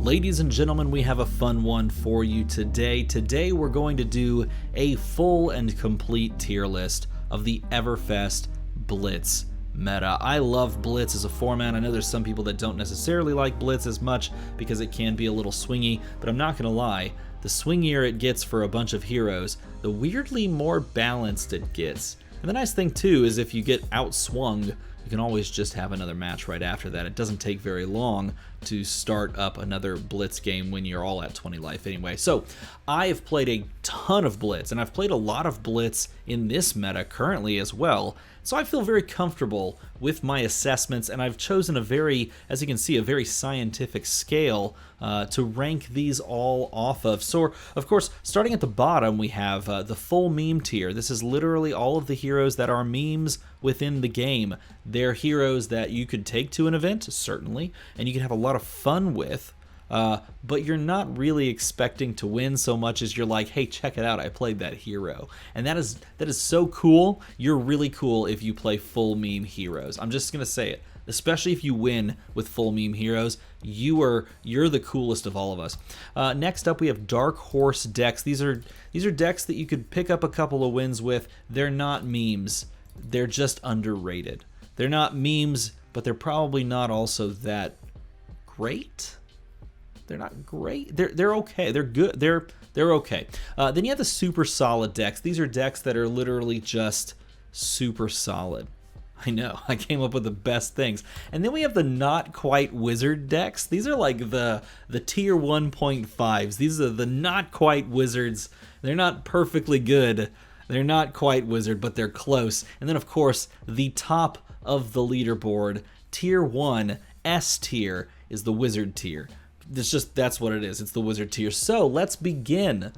Ladies and gentlemen, we have a fun one for you today. Today we're going to do a full and complete tier list of the Everfest Blitz meta. I love Blitz as a format. I know there's some people that don't necessarily like Blitz as much because it can be a little swingy, but I'm not going to lie, the swingier it gets for a bunch of heroes, the weirdly more balanced it gets. And the nice thing too is if you get outswung, you can always just have another match right after that. It doesn't take very long to start up another Blitz game when you're all at 20 life anyway. So I have played a ton of Blitz, and I've played a lot of Blitz in this meta currently as well. So I feel very comfortable with my assessments, and I've chosen a very, as you can see, a very scientific scale to rank these all off of. So, of course, starting at the bottom, we have the full meme tier. This is literally all of the heroes that are memes within the game. They're heroes that you could take to an event, certainly, and you can have a lot of fun with. But you're not really expecting to win so much as you're like, hey, check it out, I played that hero. And that is so cool. You're really cool if you play full meme heroes. I'm just gonna say it. Especially if you win with full meme heroes, you're the coolest of all of us. Next up, we have Dark Horse decks. These are decks that you could pick up a couple of wins with. They're not memes. They're just underrated. They're not memes, but they're probably not also that great. They're not great. They're okay. They're good. They're okay. Then you have the super solid decks. These are decks that are literally just super solid. I know, I came up with the best things. And then we have the not quite wizard decks. These are like the tier 1.5s. These are the not quite wizards. They're not perfectly good. They're not quite wizard, but they're close. And then of course, the top of the leaderboard, tier 1, S tier, is the wizard tier. That's what it is. It's the wizard tier. So let's begin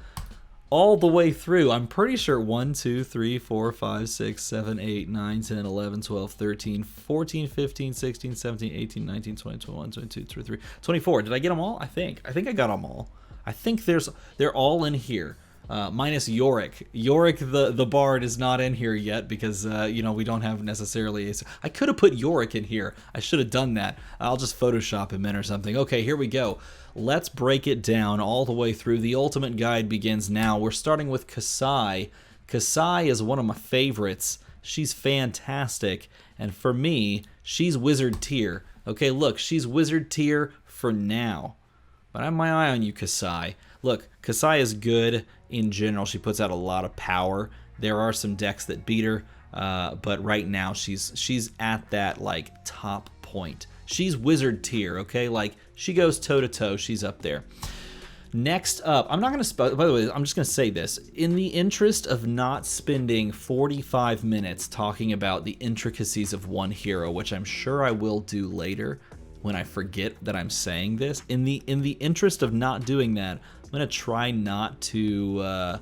all the way through. I'm pretty sure 1, 2, 3, 4, 5, 6, 7, 8, 9, 10, 11, 12, 13, 14, 15, 16, 17, 18, 19, 20, 21, 22, 23, 24. Did I get them all? I think I got them all. I think they're all in here. Minus Yorick. Yorick the Bard is not in here yet because we don't have necessarily I could have put Yorick in here. I should have done that. I'll just Photoshop him in or something. Okay, here we go. Let's break it down all the way through. The ultimate guide begins now. We're starting with Kasai. Kasai is one of my favorites. She's fantastic, and for me, she's wizard tier. Okay, look, she's wizard tier for now. But I have my eye on you, Kasai. Look, Kasai is good in general. She puts out a lot of power. There are some decks that beat her, but right now she's at that like top point. She's wizard tier, okay? Like she goes toe to toe. She's up there. Next up, I'm not going to by the way, I'm just going to say this. In the interest of not spending 45 minutes talking about the intricacies of one hero, which I'm sure I will do later when I forget that I'm saying this, in the interest of not doing that, I'm gonna try not to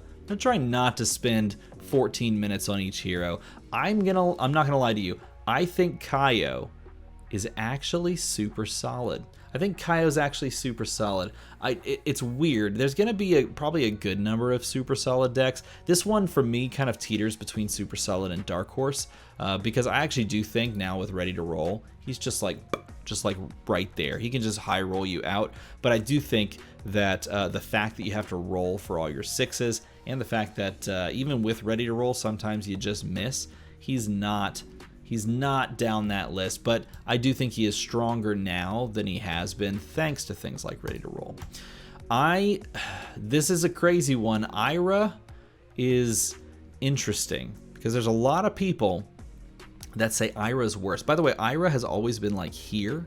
spend 14 minutes on each hero. I'm not gonna lie to you. I think Kaio is actually super solid. I think Kaio's actually super solid. It's weird. There's gonna be probably a good number of super solid decks. This one for me kind of teeters between super solid and Dark Horse because I actually do think now with Ready to Roll, he's just like right there. He can just high roll you out. But I do think that the fact that you have to roll for all your sixes and the fact that even with Ready to Roll, sometimes you just miss. He's not down that list, but I do think he is stronger now than he has been thanks to things like Ready to Roll. This is a crazy one. Ira is interesting because there's a lot of people that say Ira's worse. By the way, Ira has always been like here.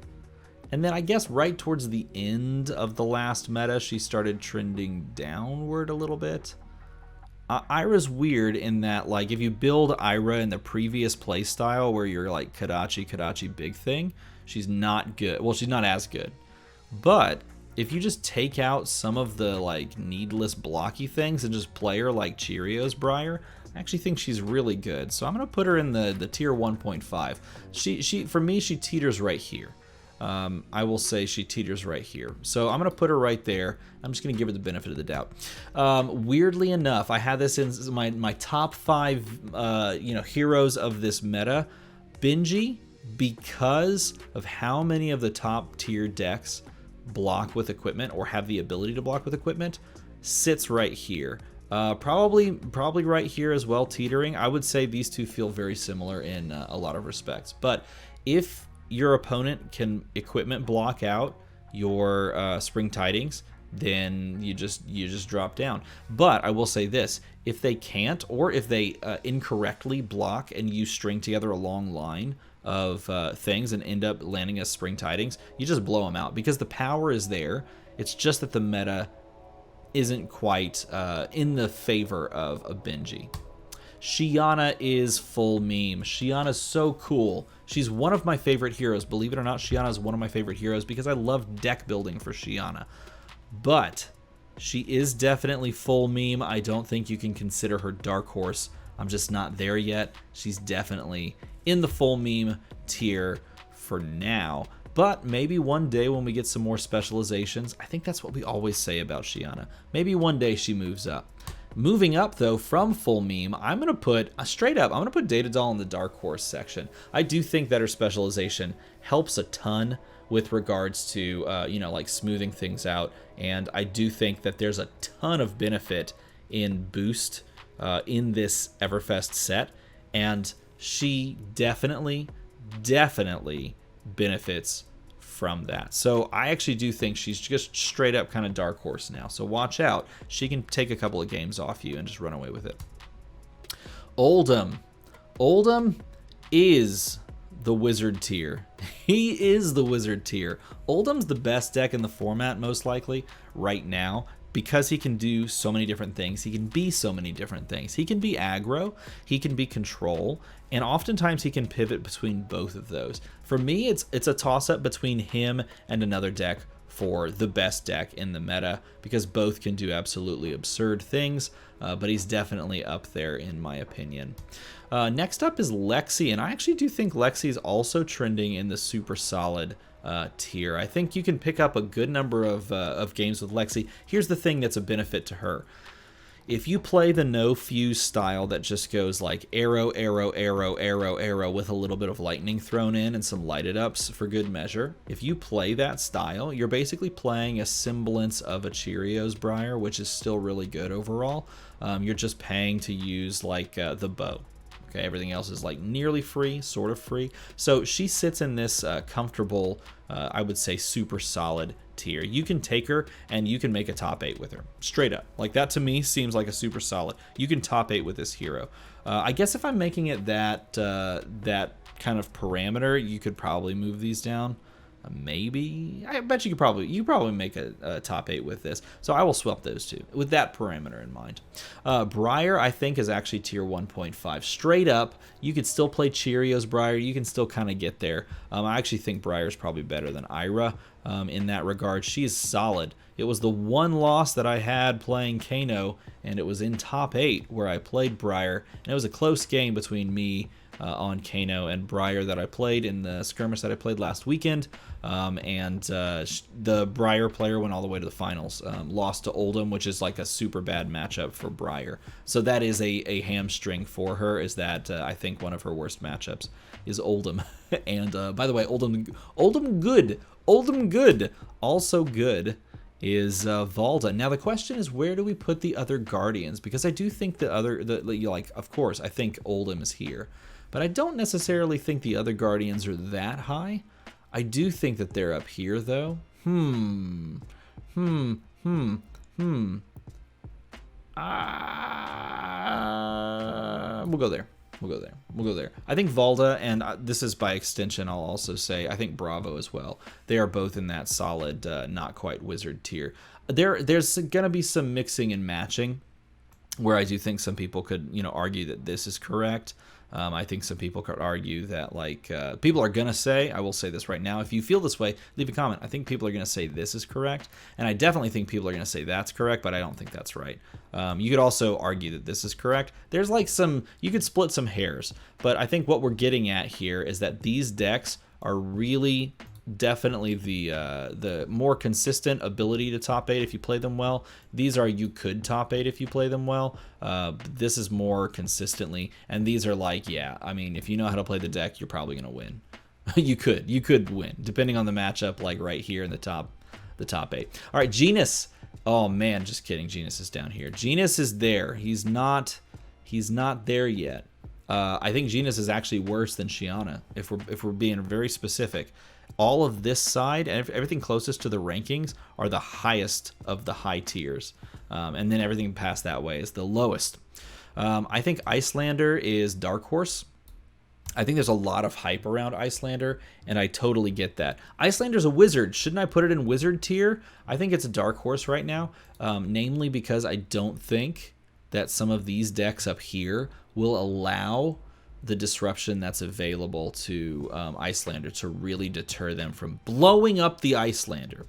And then I guess right towards the end of the last meta, she started trending downward a little bit. Ira's weird in that, like, if you build Ira in the previous playstyle where you're like Kadachi, big thing, she's not good. Well, she's not as good. But if you just take out some of the, like, needless blocky things and just play her like Cheerios Briar, I actually think she's really good. So I'm going to put her in the tier 1.5. She for me, she teeters right here. I will say she teeters right here. So I'm going to put her right there. I'm just going to give her the benefit of the doubt. Weirdly enough, I had this in my top 5 heroes of this meta. Benji, because of how many of the top tier decks block with equipment or have the ability to block with equipment sits right here. Probably right here as well, teetering. I would say these two feel very similar in a lot of respects. But if your opponent can equipment block out your Spring Tidings, then you just drop down. But I will say this: if they can't, or if they incorrectly block and you string together a long line of things and end up landing as Spring Tidings, you just blow them out because the power is there. It's just that the meta isn't quite in the favor of a Benji. Shiana is full meme. Shiana's so cool. She's one of my favorite heroes. Believe it or not, Shiana is one of my favorite heroes because I love deck building for Shiana. But she is definitely full meme. I don't think you can consider her dark horse. I'm just not there yet. She's definitely in the full meme tier for now. But maybe one day when we get some more specializations, I think that's what we always say about Shiana. Maybe one day she moves up. Moving up, though, from full meme, I'm going to put, straight up, I'm going to put Data Doll in the Dark Horse section. I do think that her specialization helps a ton with regards to, like smoothing things out. And I do think that there's a ton of benefit in boost in this Everfest set. And she definitely benefits from that. So I actually do think she's just straight up kind of dark horse now. So watch out. She can take a couple of games off you and just run away with it. Oldhim. Oldhim is the wizard tier. He is the wizard tier. Oldhim's the best deck in the format most likely right now because he can do so many different things. He can be so many different things. He can be aggro, he can be control, and oftentimes he can pivot between both of those. For me, it's a toss-up between him and another deck for the best deck in the meta because both can do absolutely absurd things, but he's definitely up there in my opinion. Next up is Lexi, and I actually do think Lexi is also trending in the super solid tier. I think you can pick up a good number of games with Lexi. Here's the thing that's a benefit to her. If you play the no fuse style that just goes like arrow, arrow, arrow, arrow, arrow with a little bit of lightning thrown in and some lighted ups for good measure, if you play that style, you're basically playing a semblance of a Cheerios Briar, which is still really good overall. You're just paying to use like the bow. Okay, everything else is like nearly free, sort of free. So she sits in this comfortable, I would say super solid tier. You can take her and you can make a top 8 with her. Straight up. Like that to me seems like a super solid. You can top 8 with this hero. I guess if I'm making it that kind of parameter, you could probably move these down. Maybe. I bet you could probably make a top 8 with this. So I will swap those two with that parameter in mind. Briar, I think, is actually tier 1.5. Straight up, you could still play Cheerios Briar. You can still kind of get there. I actually think Briar is probably better than Ira in that regard. She is solid. It was the one loss that I had playing Kano, and it was in top 8 where I played Briar. And it was a close game between me on Kano and Briar that I played in the skirmish that I played last weekend. The Briar player went all the way to the finals, lost to Oldhim, which is like a super bad matchup for Briar. So that is a hamstring for her, is that I think one of her worst matchups is Oldhim. And by the way, Oldhim good. Also good is Valda. Now the question is, where do we put the other Guardians? Because I do think of course, I think Oldhim is here. But I don't necessarily think the other Guardians are that high. I do think that they're up here, though. We'll go there. We'll go there. I think Valda, and this is by extension, I'll also say, I think Bravo as well. They are both in that solid, not quite wizard tier. There's going to be some mixing and matching, where I do think some people could, argue that this is correct. I think some people could argue that, people are going to say, I will say this right now, if you feel this way, leave a comment. I think people are going to say this is correct, and I definitely think people are going to say that's correct, but I don't think that's right. You could also argue that this is correct. There's you could split some hairs, but I think what we're getting at here is that these decks are really definitely the more consistent ability to top 8 if you play them well. These are you could top 8 if you play them well. This is more consistently, and these are if you know how to play the deck, you're probably gonna win. you could win depending on the matchup, like right here in the top the top 8. All right, Genus. Oh man, just kidding. Genus is down here. Genus is there. He's not there yet. I think Genus is actually worse than Shiana, if we're being very specific. All of this side and everything closest to the rankings are the highest of the high tiers, and then everything past that way is the lowest. I think Icelander is Dark Horse. I think there's a lot of hype around Icelander, and I totally get that. Icelander's a wizard. Shouldn't I put it in wizard tier? I think it's a Dark Horse right now, namely because I don't think that some of these decks up here will allow the disruption that's available to Icelander to really deter them from blowing up the Icelander.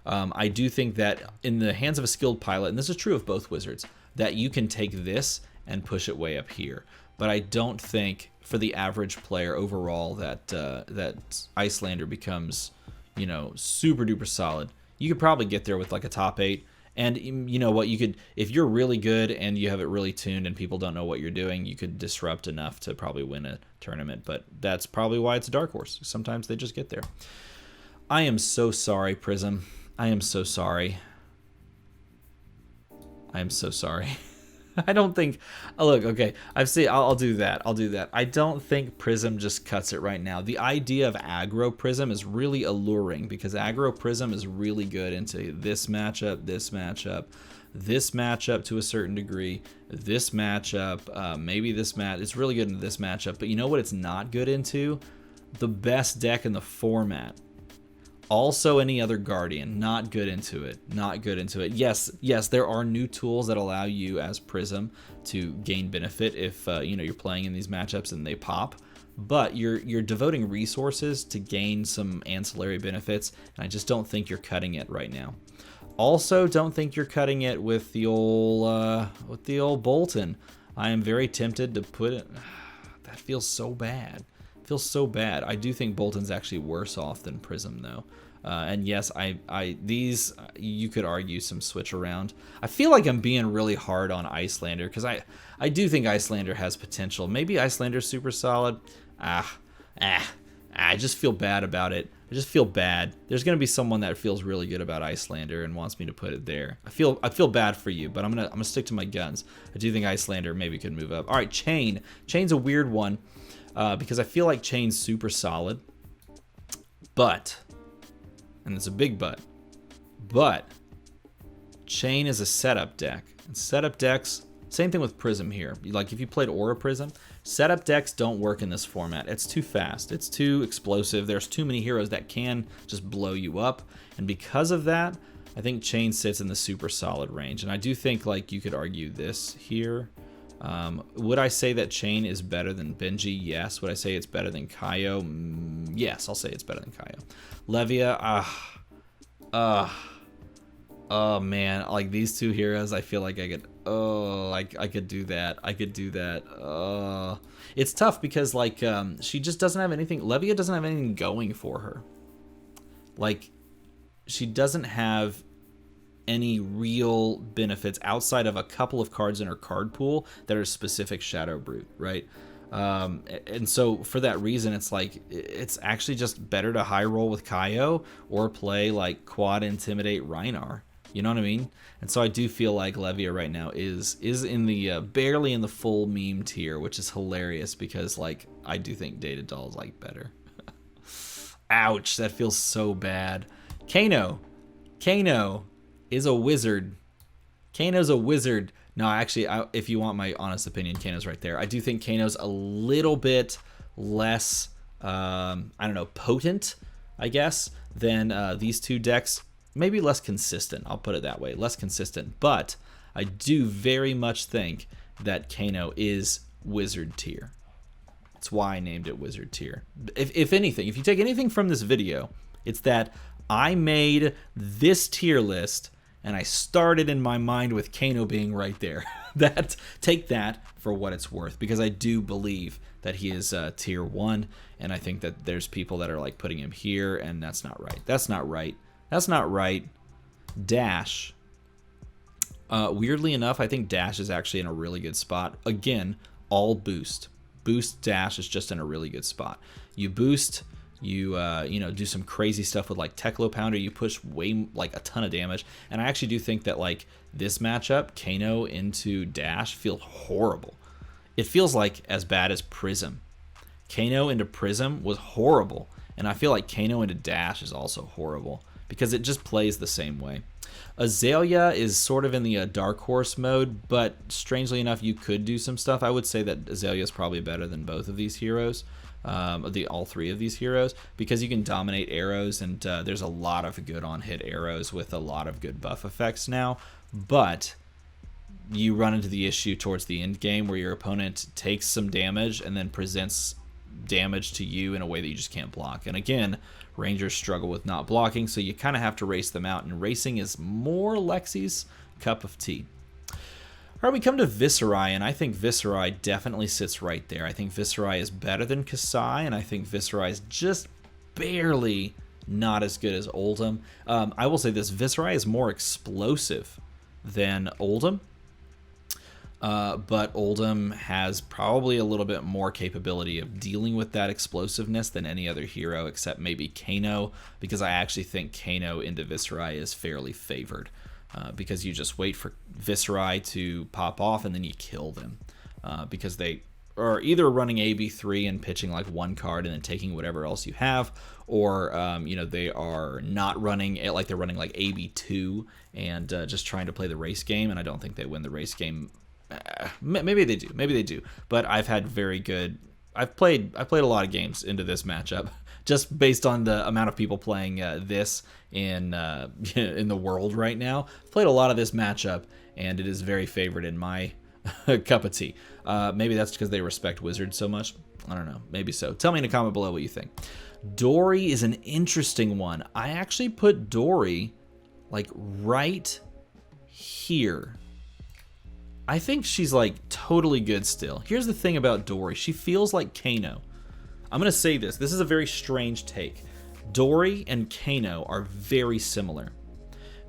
I do think that in the hands of a skilled pilot, and this is true of both wizards, that you can take this and push it way up here. But I don't think for the average player overall that that Icelander becomes, you know, super duper solid. You could probably get there with like a top 8. And you know what, you could, if you're really good and you have it really tuned and people don't know what you're doing, you could disrupt enough to probably win a tournament. But that's probably why it's a Dark Horse. Sometimes they just get there. I am so sorry, Prism. I am so sorry. I am so sorry. I don't think, oh, look, okay, I'll do that. I don't think Prism just cuts it right now. The idea of aggro Prism is really alluring because aggro Prism is really good into this matchup, this matchup, this matchup to a certain degree, this matchup, maybe this match. It's really good into this matchup, but you know what it's not good into? The best deck in the format. Also, any other Guardian, not good into it. Not good into it. Yes, there are new tools that allow you as Prism to gain benefit if you know, you're playing in these matchups and they pop. But you're devoting resources to gain some ancillary benefits, and I just don't think you're cutting it right now. Also, don't think you're cutting it with the old Bolton. I am very tempted to put it. That feels so bad. Feels so bad. I do think Bolton's actually worse off than Prism though. And yes, these you could argue some switch around. I feel like I'm being really hard on Icelander because I do think Icelander has potential. Maybe Icelander's super solid. I just feel bad about it. I just feel bad. There's gonna be someone that feels really good about Icelander and wants me to put it there. I feel bad for you, but I'm gonna stick to my guns. I do think Icelander maybe could move up. All right, Chain. Chain's a weird one. Because I feel like Chain's super solid, but, and it's a big but Chain is a setup deck. And setup decks, same thing with Prism here. Like if you played Aura Prism, setup decks don't work in this format. It's too fast. It's too explosive. There's too many heroes that can just blow you up. And because of that, I think Chain sits in the super solid range. And I do think like you could argue this here. Would I say that Chain is better than Benji? Yes. Would I say it's better than Kaio? Yes, I'll say it's better than Kaio. Levia, oh man, like these two heroes, I feel like I could do that. I could do that. It's tough because like she just doesn't have anything. Levia doesn't have anything going for her. Like she doesn't have any real benefits outside of a couple of cards in her card pool that are specific Shadow Brute, right? And so for that reason, it's like it's actually just better to high roll with Kaio or play like quad intimidate Rhinar. You know what I mean? And so I do feel like Levia right now is in the barely in the full meme tier, which is hilarious because like I do think Data Doll is like better. Ouch, that feels so bad. Kano is a wizard. Kano's a wizard. No, actually, if you want my honest opinion, Kano's right there. I do think Kano's a little bit less, I don't know, potent, I guess, than these two decks. Maybe less consistent, I'll put it that way. Less consistent. But I do very much think that Kano is wizard tier. That's why I named it wizard tier. If anything, if you take anything from this video, it's that I made this tier list and I started in my mind with Kano being right there. Take that for what it's worth, because I do believe that he is tier 1, and I think that there's people that are like putting him here, and that's not right. That's not right. That's not right. Dash. Weirdly enough, I think Dash is actually in a really good spot. Again, all boost. Boost Dash is just in a really good spot. You boost you know, do some crazy stuff with like Teklo Pounder. You push way like a ton of damage, and I actually do think that like this matchup, Kano into Dash, feels horrible. It feels like as bad as Prism. Kano into Prism was horrible, and I feel like Kano into Dash is also horrible because it just plays the same way. Azalea is sort of in the Dark Horse mode, but strangely enough, you could do some stuff. I would say that Azalea is probably better than both of these heroes, all three of these heroes, because you can dominate arrows, and there's a lot of good on-hit arrows with a lot of good buff effects now, but you run into the issue towards the end game where your opponent takes some damage and then presents damage to you in a way that you just can't block. And again, Rangers struggle with not blocking, so you kind of have to race them out, and racing is more Lexi's cup of tea. All right, we come to Viscerai, and I think Viscerai definitely sits right there. I think Viscerai is better than Kasai, and I think Viscerai is just barely not as good as Oldhim. I will say this, Viscerai is more explosive than Oldhim. But Oldhim has probably a little bit more capability of dealing with that explosiveness than any other hero, except maybe Kano, because I actually think Kano into Viscerai is fairly favored, because you just wait for Viscerai to pop off and then you kill them, because they are either running AB3 and pitching like one card and then taking whatever else you have, or you know, they are not running it, like they're running like AB2 and just trying to play the race game, and I don't think they win the race game. Maybe they do, but I've had very good. I've played a lot of games into this matchup, just based on the amount of people playing this in the world right now. I've played a lot of this matchup, and it is very favored in my cup of tea. Maybe that's because they respect Wizards so much. I don't know. Maybe so. Tell me in a comment below what you think. Dory is an interesting one. I actually put Dory like right here. I think she's like totally good still. Here's the thing about Dory. She feels like Kano. I'm going to say this. This is a very strange take. Dory and Kano are very similar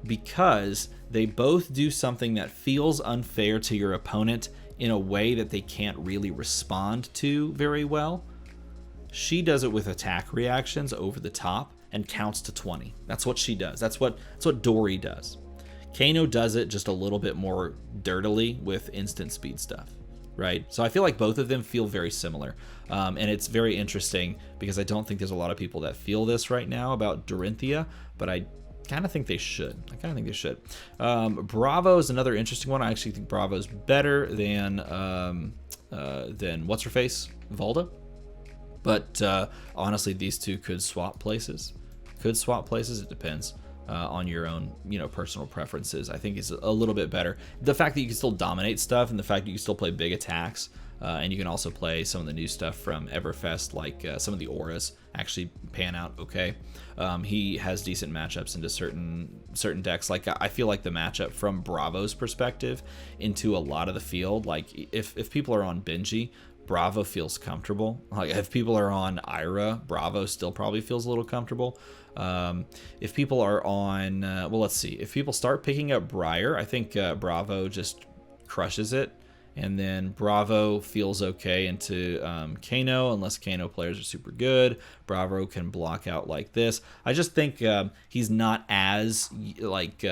because they both do something that feels unfair to your opponent in a way that they can't really respond to very well. She does it with attack reactions over the top and counts to 20. That's what she does. That's what Dory does. Kano does it just a little bit more dirtily with instant speed stuff, right? So I feel like both of them feel very similar. And it's very interesting because I don't think there's a lot of people that feel this right now about Dorinthea, but I kind of think they should. Bravo is another interesting one. I actually think Bravo's better than what's-her-face, Valda. But honestly, these two could swap places. It depends. On your own, personal preferences. I think it's a little bit better. The fact that you can still dominate stuff, and the fact that you can still play big attacks, and you can also play some of the new stuff from Everfest, like some of the auras actually pan out okay. He has decent matchups into certain decks. Like I feel like the matchup from Bravo's perspective into a lot of the field, like if people are on Benji, Bravo feels comfortable. Like if people are on Ira, Bravo still probably feels a little comfortable. If people are on, well, let's see. If people start picking up Briar, I think Bravo just crushes it. And then Bravo feels okay into Kano, unless Kano players are super good. Bravo can block out like this. I just think he's not as like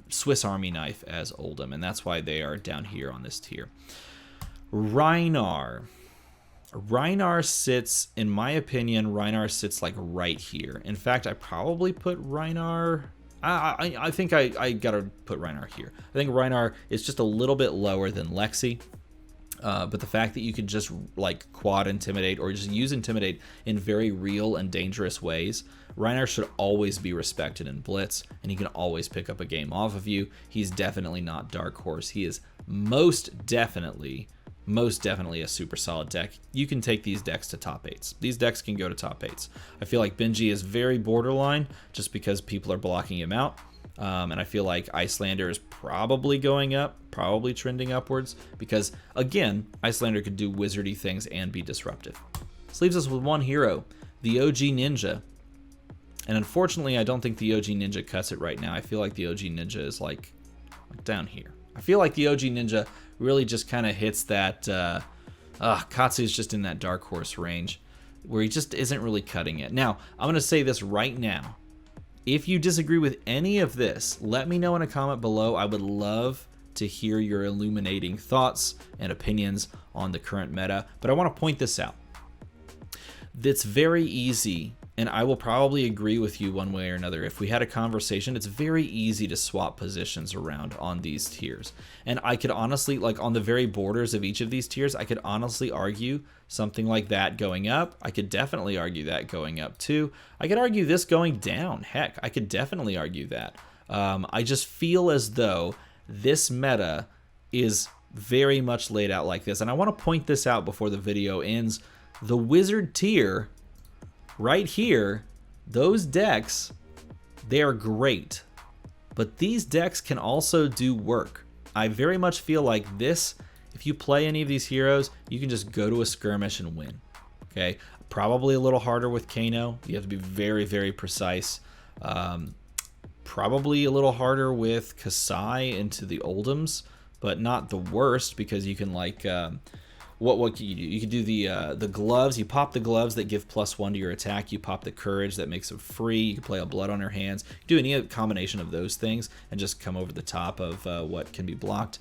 Swiss Army knife as Oldhim, and that's why they are down here on this tier. Rhinar sits, in my opinion, Rhinar sits like right here. In fact, I probably put Rhinar, I think I gotta put Rhinar here. I think Rhinar is just a little bit lower than Lexi. But the fact that you can just like quad intimidate or just use intimidate in very real and dangerous ways, Rhinar should always be respected in Blitz, and he can always pick up a game off of you. He's definitely not Dark Horse. He is most definitely a super solid deck. You can take these decks to top 8s. These decks can go to top 8s. I feel like Benji is very borderline just because people are blocking him out. And I feel like Icelander is probably going up, probably trending upwards, because again, Icelander could do wizardy things and be disruptive. This leaves us with one hero, the OG Ninja. And unfortunately, I don't think the OG Ninja cuts it right now. I feel like the OG Ninja is like down here. I feel like the OG Ninja really just kind of hits that, Katsu's just in that Dark Horse range. where he just isn't really cutting it. Now, I'm going to say this right now. If you disagree with any of this, let me know in a comment below. I would love to hear your illuminating thoughts and opinions on the current meta. But I want to point this out. It's very easy, and I will probably agree with you one way or another. If we had a conversation, it's very easy to swap positions around on these tiers. And I could honestly, like on the very borders of each of these tiers, I could honestly argue something like that going up. I could definitely argue that going up too. I could argue this going down. Heck, I could definitely argue that. I just feel as though this meta is very much laid out like this. And I want to point this out before the video ends. The wizard tier right here, those decks, they are great, but these decks can also do work. I very much feel like this, if you play any of these heroes, you can just go to a skirmish and win. Okay, probably a little harder with Kano. You have to be very, very precise. Probably a little harder with Kasai into the Oldhims, but not the worst, because you can like what can you do? You can do the gloves. You pop the gloves that give +1 to your attack. You pop the courage that makes it free. You can play a blood on your hands. Do any combination of those things and just come over the top of what can be blocked.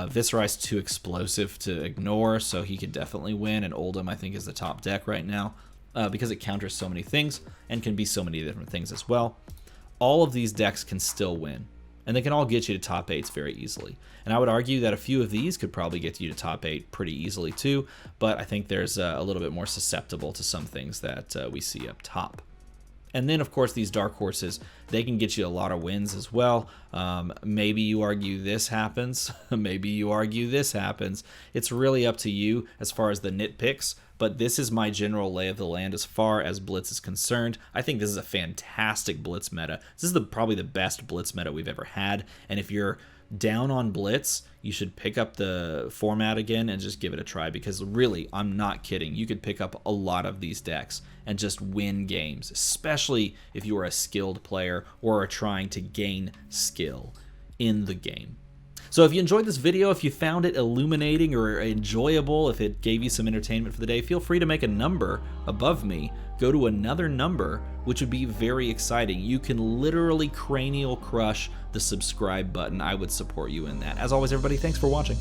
Viscerai's too explosive to ignore, so he could definitely win. And Oldhim, I think, is the top deck right now because it counters so many things and can be so many different things as well. All of these decks can still win, and they can all get you to top 8s very easily. And I would argue that a few of these could probably get you to top 8 pretty easily too, but I think there's a little bit more susceptible to some things that we see up top. And then, of course, these dark horses, they can get you a lot of wins as well. Maybe you argue this happens. Maybe you argue this happens. It's really up to you as far as the nitpicks, but this is my general lay of the land as far as Blitz is concerned. I think this is a fantastic Blitz meta. This is probably the best Blitz meta we've ever had, and if you're down on Blitz, you should pick up the format again and just give it a try, because really, I'm not kidding, you could pick up a lot of these decks and just win games, especially if you are a skilled player or are trying to gain skill in the game. So if you enjoyed this video, if you found it illuminating or enjoyable, if it gave you some entertainment for the day, feel free to make a number above me. Go to another number, which would be very exciting. You can literally cranial crush the subscribe button. I would support you in that. As always, everybody, thanks for watching.